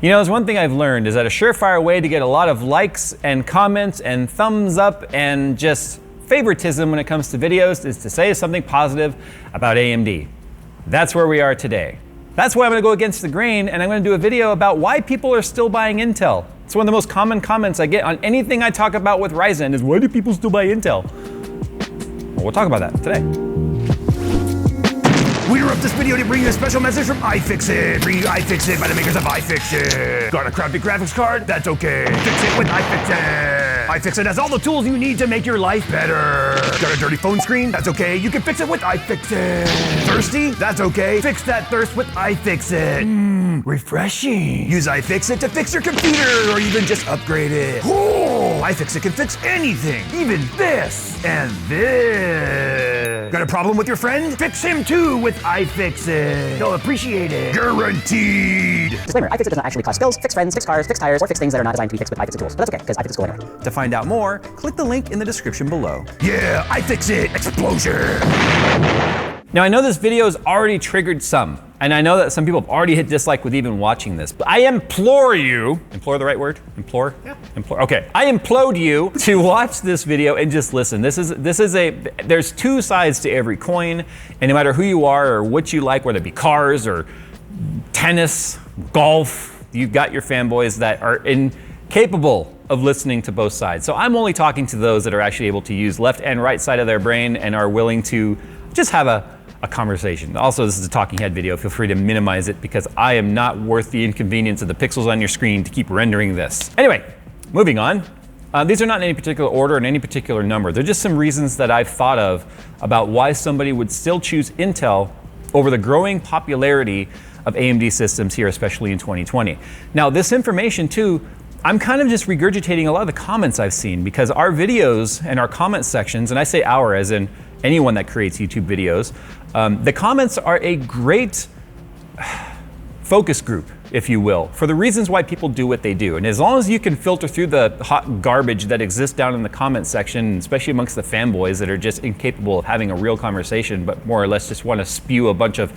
You know, there's one thing I've learned is that a surefire way to get a lot of likes and comments and thumbs up and just favoritism when it comes to videos is to say something positive about AMD. That's where we are today. That's why I'm gonna go against the grain and I'm gonna do a video about why people are still buying Intel. It's one of the most common comments I get on anything I talk about with Ryzen is, why do people still buy Intel? Well, we'll talk about that today. We interrupt this video to bring you a special message from iFixit. Bring you iFixit by the makers of iFixit. Got a crappy graphics card? That's okay. Fix it with iFixit. iFixit has all the tools you need to make your life better. Got a dirty phone screen? That's okay. You can fix it with iFixit. Thirsty? That's okay. Fix that thirst with iFixit. Refreshing. Use iFixit to fix your computer or even just upgrade it. Cool. iFixit can fix anything, even this and this. Got a problem with your friend? Fix him too with iFixit. They'll appreciate it. Guaranteed. Disclaimer, iFixit does not actually cause spills, fix friends, fix cars, fix tires, or fix things that are not designed to be fixed with iFixit tools. But that's okay, because iFixit is cool anyway. To find out more, click the link in the description below. Yeah, iFixit explosion. Now I know this video has already triggered some, and I know that some people have already hit dislike with even watching this, but I implore you, implore the right word? Implore? Yeah. Implore, okay. I implode you to watch this video and just listen. There's two sides to every coin, and no matter who you are or what you like, whether it be cars or tennis, golf, you've got your fanboys that are incapable of listening to both sides. So I'm only talking to those that are actually able to use left and right side of their brain and are willing to just have a conversation. Also, this is a talking head video. Feel free to minimize it because I am not worth the inconvenience of the pixels on your screen to keep rendering this. Anyway, moving on. These are not in any particular order or in any particular number. They're just some reasons that I've thought of about why somebody would still choose Intel over the growing popularity of AMD systems here, especially in 2020. Now, this information too, I'm kind of just regurgitating a lot of the comments I've seen because our videos and our comment sections, and I say our as in anyone that creates YouTube videos, the comments are a great focus group, if you will, for the reasons why people do what they do. And as long as you can filter through the hot garbage that exists down in the comment section, especially amongst the fanboys that are just incapable of having a real conversation, but more or less just want to spew a bunch of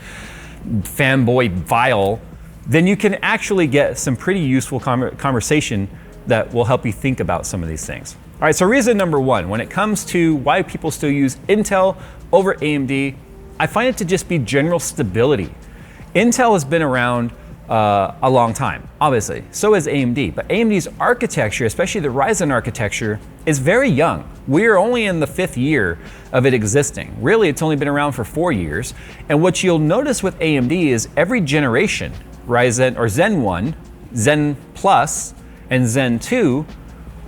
fanboy vile, then you can actually get some pretty useful conversation that will help you think about some of these things. All right, so reason number one, when it comes to why people still use Intel over AMD, I find it to just be general stability. Intel has been around a long time, obviously, so is AMD, but AMD's architecture, especially the Ryzen architecture, is very young. We're only in the 5th year of it existing. Really, it's only been around for 4 years, and what you'll notice with AMD is every generation, Ryzen or Zen 1, Zen Plus, and Zen 2,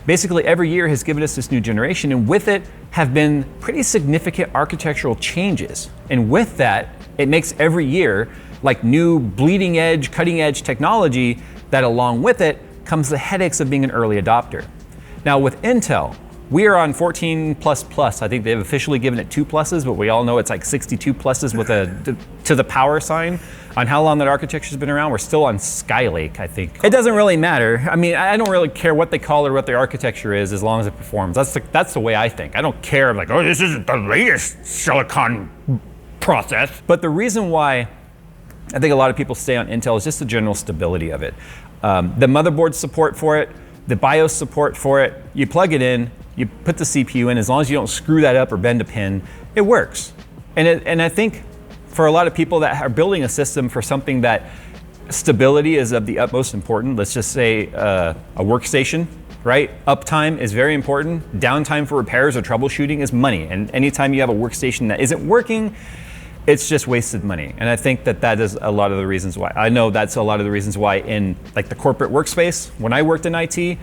basically every year has given us this new generation, and with it have been pretty significant architectural changes. And with that, it makes every year like new bleeding edge, cutting edge technology that along with it comes the headaches of being an early adopter. Now with Intel, we are on 14 plus plus. I think they've officially given it 2 pluses, but we all know it's like 62 pluses with a to the power sign on how long that architecture's been around. We're still on Skylake, I think. It doesn't really matter. I mean, I don't really care what they call it or what the architecture is as long as it performs. That's the way I think. I don't care like, oh, this isn't the latest silicon process. But the reason why I think a lot of people stay on Intel is just the general stability of it. The motherboard support for it, the BIOS support for it, you plug it in, you put the CPU in, as long as you don't screw that up or bend a pin, it works. And I think for a lot of people that are building a system for something that stability is of the utmost important, let's just say a workstation, right? Uptime is very important. Downtime for repairs or troubleshooting is money. And anytime you have a workstation that isn't working, it's just wasted money. And I think that is a lot of the reasons why. I know that's a lot of the reasons why in like the corporate workspace, when I worked in IT,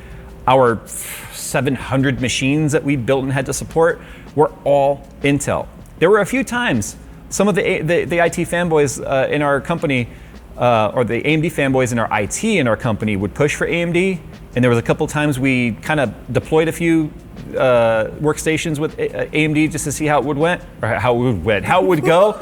our 700 machines that we built and had to support were all Intel. There were a few times some of the IT fanboys in our company, or the AMD fanboys in our IT in our company would push for AMD, and there was a couple times we kind of deployed a few workstations with AMD just to see how it would go.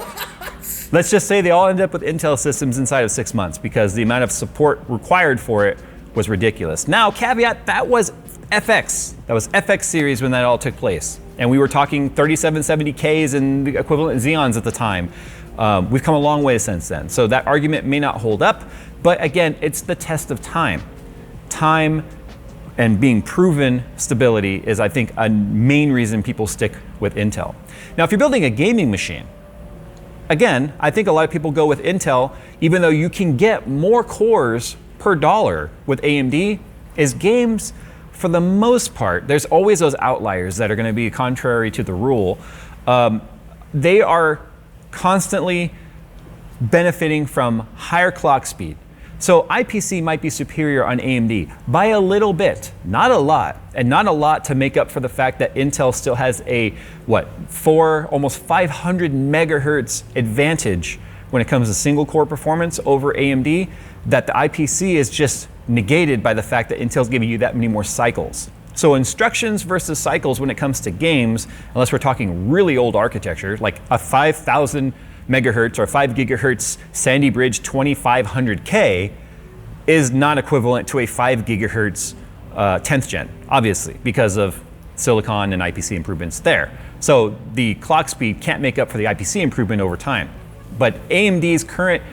Let's just say they all ended up with Intel systems inside of 6 months because the amount of support required for it was ridiculous. Now, caveat, that was FX. That was FX series when that all took place. And we were talking 3770Ks and the equivalent Xeons at the time. We've come a long way since then. So that argument may not hold up, But again, it's the test of time. Time and being proven stability is, I think, a main reason people stick with Intel. Now, if you're building a gaming machine, again, I think a lot of people go with Intel, even though you can get more cores per dollar with AMD, is games, for the most part, there's always those outliers that are going to be contrary to the rule. They are constantly benefiting from higher clock speed. So IPC might be superior on AMD by a little bit, not a lot, and not a lot to make up for the fact that Intel still has a, almost 500 megahertz advantage when it comes to single core performance over AMD, that the IPC is just negated by the fact that Intel's giving you that many more cycles. So instructions versus cycles when it comes to games, unless we're talking really old architecture, like a 5,000 megahertz or 5 gigahertz Sandy Bridge 2500K is not equivalent to a 5 gigahertz 10th gen, obviously, because of silicon and IPC improvements there. So the clock speed can't make up for the IPC improvement over time. But AMD's current,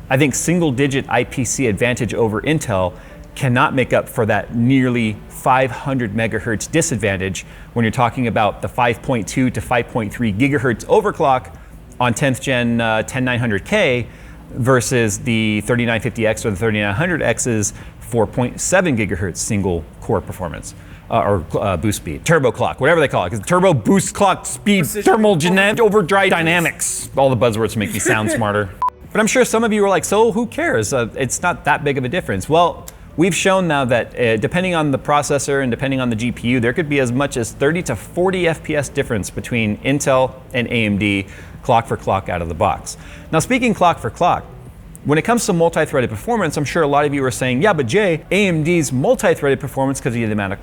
I think, single digit IPC advantage over Intel cannot make up for that nearly 500 megahertz disadvantage when you're talking about the 5.2 to 5.3 gigahertz overclock on 10th gen 10900K versus the 3950X or the 3900X's 4.7 gigahertz single core performance or boost speed, turbo clock, whatever they call it, because turbo boost clock speed, thermal genetic overdrive dynamics, all the buzzwords to make me sound smarter. But I'm sure some of you are like, so who cares? It's not that big of a difference. Well, we've shown now that depending on the processor and depending on the GPU, there could be as much as 30 to 40 FPS difference between Intel and AMD clock for clock out of the box. Now, speaking clock for clock, when it comes to multi-threaded performance, I'm sure a lot of you are saying, yeah, but Jay, AMD's multi-threaded performance, because of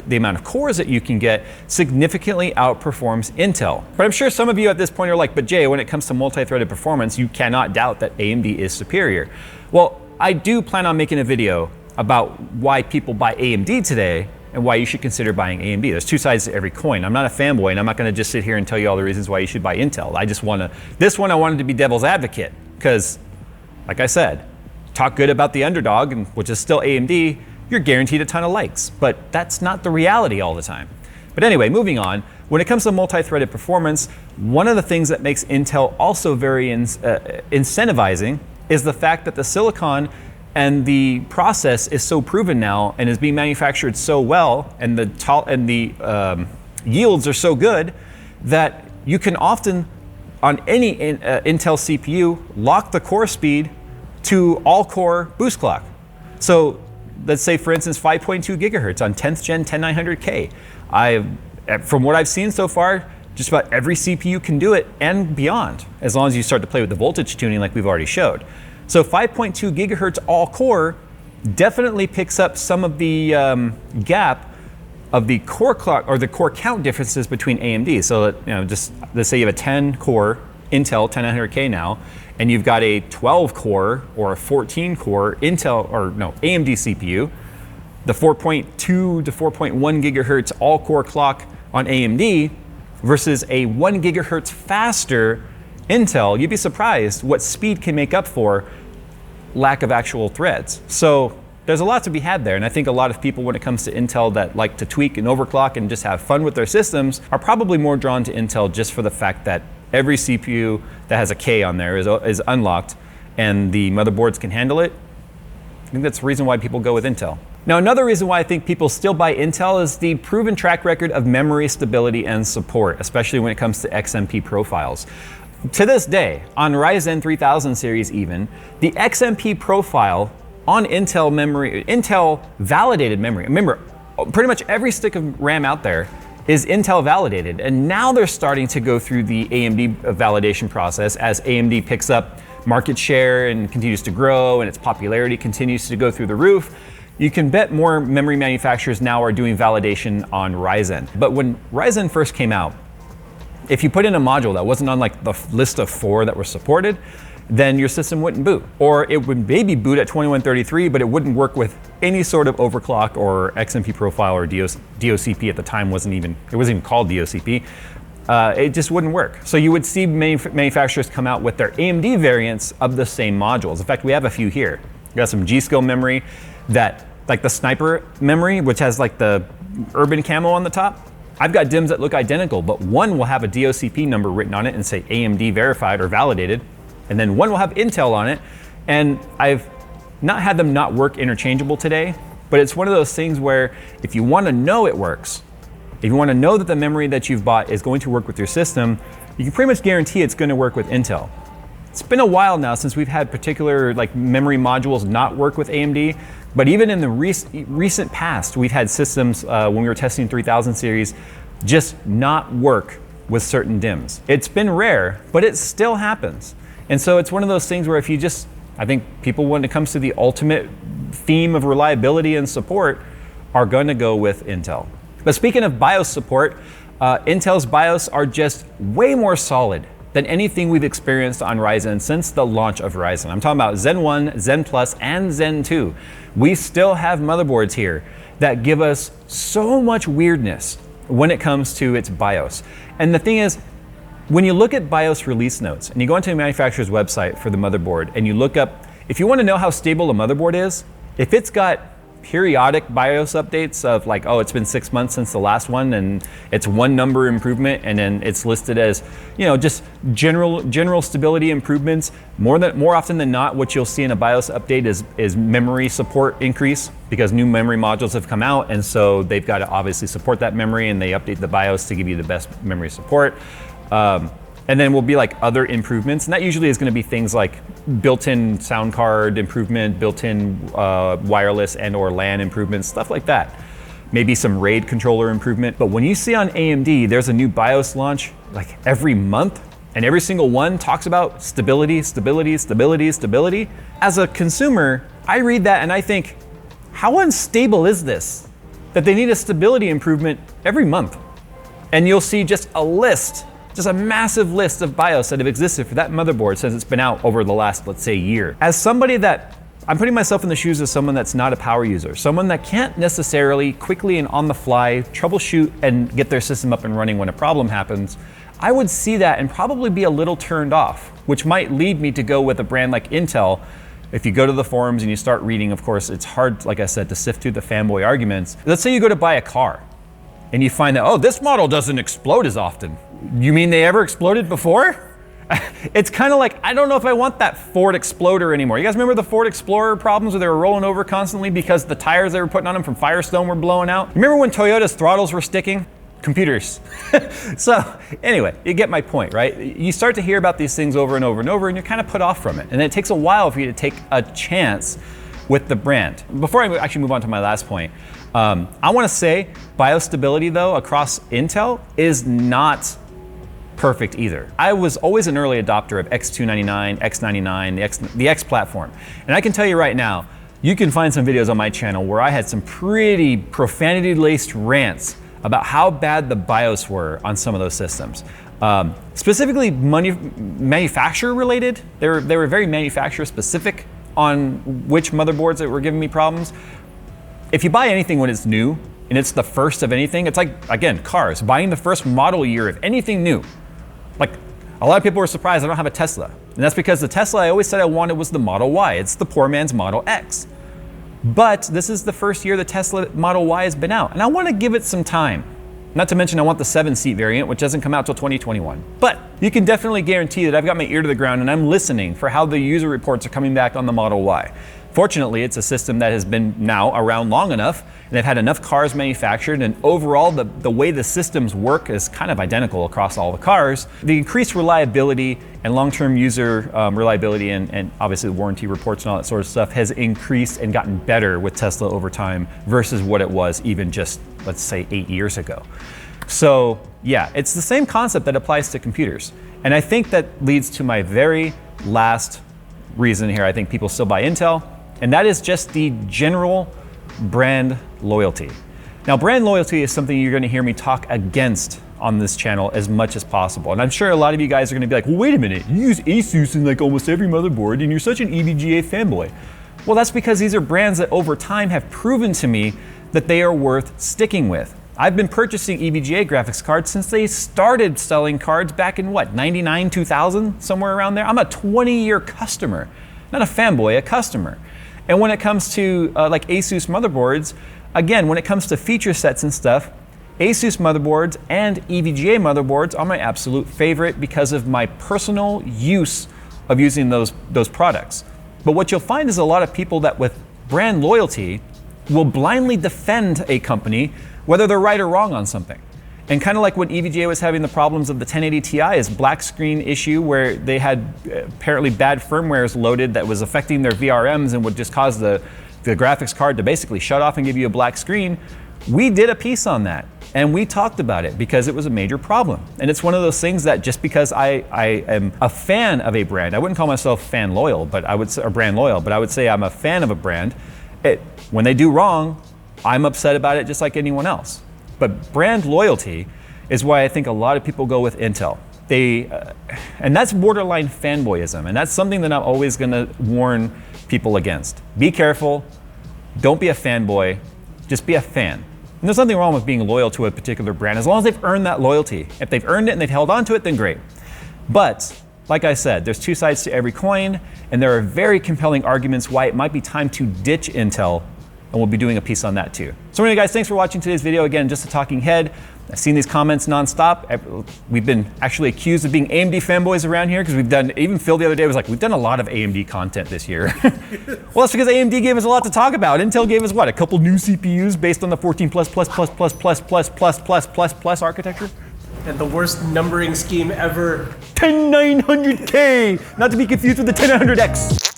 the amount of cores that you can get, significantly outperforms Intel. But I'm sure some of you at this point are like, but Jay, when it comes to multi-threaded performance, you cannot doubt that AMD is superior. Well, I do plan on making a video about why people buy AMD today and why you should consider buying AMD. There's two sides to every coin. I'm not a fanboy, and I'm not going to just sit here and tell you all the reasons why you should buy Intel. This one I wanted to be devil's advocate, because like I said, talk good about the underdog, which is still AMD, you're guaranteed a ton of likes. But that's not the reality all the time. But anyway, moving on. When it comes to multi-threaded performance, one of the things that makes Intel also very incentivizing is the fact that the silicon and the process is so proven now and is being manufactured so well, and the yields are so good that you can often, on any Intel CPU, lock the core speed to all-core boost clock. So let's say, for instance, 5.2 gigahertz on 10th gen 10900K. From what I've seen so far, just about every CPU can do it and beyond, as long as you start to play with the voltage tuning like we've already showed. So 5.2 gigahertz all-core definitely picks up some of the gap of the core clock or the core count differences between AMD. So that, just let's say you have a 10-core Intel 10900K now, and you've got a 12-core or a 14-core AMD CPU. The 4.2 to 4.1 gigahertz all-core clock on AMD versus a 1 gigahertz faster Intel. You'd be surprised what speed can make up for lack of actual threads. So there's a lot to be had there, and I think a lot of people, when it comes to Intel that like to tweak and overclock and just have fun with their systems, are probably more drawn to Intel just for the fact that every CPU that has a K on there is unlocked and the motherboards can handle it. I think that's the reason why people go with Intel. Now, another reason why I think people still buy Intel is the proven track record of memory stability and support, especially when it comes to XMP profiles. To this day, on Ryzen 3000 series even, the XMP profile on Intel memory, Intel validated memory. Remember, pretty much every stick of RAM out there is Intel validated, and now they're starting to go through the AMD validation process as AMD picks up market share and continues to grow and its popularity continues to go through the roof. You can bet more memory manufacturers now are doing validation on Ryzen. But when Ryzen first came out, if you put in a module that wasn't on like the list of 4 that were supported, then your system wouldn't boot. Or it would maybe boot at 2133, but it wouldn't work with any sort of overclock or XMP profile, or DOCP at the time it wasn't even called DOCP. It just wouldn't work. So you would see manufacturers come out with their AMD variants of the same modules. In fact, we have a few here. You got some G-Skill memory that, like the sniper memory, which has like the urban camo on the top. I've got DIMMs that look identical, but one will have a DOCP number written on it and say AMD verified or validated, and then one will have Intel on it. And I've not had them not work interchangeable today, but it's one of those things where if you want to know it works, if you want to know that the memory that you've bought is going to work with your system, you can pretty much guarantee it's going to work with Intel. It's been a while now since we've had particular like memory modules not work with AMD, but even in the recent past, we've had systems when we were testing 3000 series just not work with certain DIMMs. It's been rare, but it still happens. And so it's one of those things where if you just, I think people, when it comes to the ultimate theme of reliability and support, are going to go with Intel. But speaking of BIOS support, Intel's BIOS are just way more solid than anything we've experienced on Ryzen since the launch of Ryzen. I'm talking about Zen 1, Zen Plus, and Zen 2. We still have motherboards here that give us so much weirdness when it comes to its BIOS. And the thing is, when you look at BIOS release notes and you go into a manufacturer's website for the motherboard and you look up, if you want to know how stable a motherboard is, if it's got periodic BIOS updates of like, oh, it's been 6 months since the last one and it's one number improvement, and then it's listed as, you know, just general stability improvements, more often than not, what you'll see in a BIOS update is memory support increase, because new memory modules have come out, and so they've got to obviously support that memory, and they update the BIOS to give you the best memory support. And then will be like other improvements, and that usually is going to be things like built-in sound card improvement, built-in wireless and or LAN improvements, stuff like that. Maybe some RAID controller improvement. But when you see on AMD, there's a new BIOS launch like every month, and every single one talks about stability, stability, stability, stability. As a consumer, I read that and I think, how unstable is this? That they need a stability improvement every month. And you'll see just a list, just a massive list of BIOS that have existed for that motherboard since it's been out over the last, let's say, year. As somebody that, I'm putting myself in the shoes of someone that's not a power user, someone that can't necessarily quickly and on the fly troubleshoot and get their system up and running when a problem happens, I would see that and probably be a little turned off, which might lead me to go with a brand like Intel. If you go to the forums and you start reading, of course, it's hard, like I said, to sift through the fanboy arguments. Let's say you go to buy a car and you find that, oh, this model doesn't explode as often. You mean they ever exploded before? It's kind of like, I don't know if I want that Ford Exploder anymore. You guys remember the Ford Explorer problems where they were rolling over constantly because the tires they were putting on them from Firestone were blowing out? Remember when Toyota's throttles were sticking? Computers. So anyway, you get my point, right? You start to hear about these things over and over and over, and you're kind of put off from it. And it takes a while for you to take a chance with the brand. Before I actually move on to my last point, I want to say BIOS stability, though, across Intel is not perfect either. I was always an early adopter of X299, X99, the X platform. And I can tell you right now, you can find some videos on my channel where I had some pretty profanity-laced rants about how bad the BIOS were on some of those systems. Specifically manufacturer related. They were very manufacturer specific on which motherboards that were giving me problems. If you buy anything when it's new and it's the first of anything, it's like, again, cars, buying the first model year of anything new. Like, a lot of people were surprised I don't have a Tesla. And that's because the Tesla I always said I wanted was the Model Y. It's the poor man's Model X. But this is the first year the Tesla Model Y has been out, and I want to give it some time. Not to mention I want the 7-seat variant, which doesn't come out till 2021. But you can definitely guarantee that I've got my ear to the ground and I'm listening for how the user reports are coming back on the Model Y. Fortunately, it's a system that has been now around long enough, and they've had enough cars manufactured, and overall the way the systems work is kind of identical across all the cars. The increased reliability and long-term user reliability and obviously the warranty reports and all that sort of stuff has increased and gotten better with Tesla over time versus what it was even just, let's say, 8 years ago. So yeah, it's the same concept that applies to computers. And I think that leads to my very last reason here. I think people still buy Intel, and that is just the general brand loyalty. Now, brand loyalty is something you're going to hear me talk against on this channel as much as possible. And I'm sure a lot of you guys are going to be like, well, wait a minute, you use Asus in like almost every motherboard and you're such an EVGA fanboy. Well, that's because these are brands that over time have proven to me that they are worth sticking with. I've been purchasing EVGA graphics cards since they started selling cards back in what, 99, 2000, somewhere around there. I'm a 20-year customer, not a fanboy, a customer. And when it comes to like Asus motherboards, again, when it comes to feature sets and stuff, Asus motherboards and EVGA motherboards are my absolute favorite because of my personal use of using those products. But what you'll find is a lot of people that with brand loyalty will blindly defend a company, whether they're right or wrong on something. And kind of like when EVGA was having the problems of the 1080 Ti's black screen issue where they had apparently bad firmwares loaded that was affecting their VRMs and would just cause the graphics card to basically shut off and give you a black screen. We did a piece on that and we talked about it because it was a major problem. And it's one of those things that just because I am a fan of a brand, I wouldn't call myself fan loyal, but I would say, or brand loyal, but I would say I'm a fan of a brand. When they do wrong, I'm upset about it just like anyone else. But brand loyalty is why I think a lot of people go with Intel. And that's borderline fanboyism, and that's something that I'm always gonna warn people against. Be careful, don't be a fanboy, just be a fan. And there's nothing wrong with being loyal to a particular brand, as long as they've earned that loyalty. If they've earned it and they've held on to it, then great. But, like I said, there's two sides to every coin, and there are very compelling arguments why it might be time to ditch Intel, and we'll be doing a piece on that too. So anyway guys, thanks for watching today's video. Again, just a talking head. I've seen these comments nonstop. We've been actually accused of being AMD fanboys around here because we've done, even Phil the other day was like, we've done a lot of AMD content this year. Well, it's because AMD gave us a lot to talk about. Intel gave us what, a couple new CPUs based on the 14 plus architecture? And the worst numbering scheme ever. 10900K, not to be confused with the 10900X.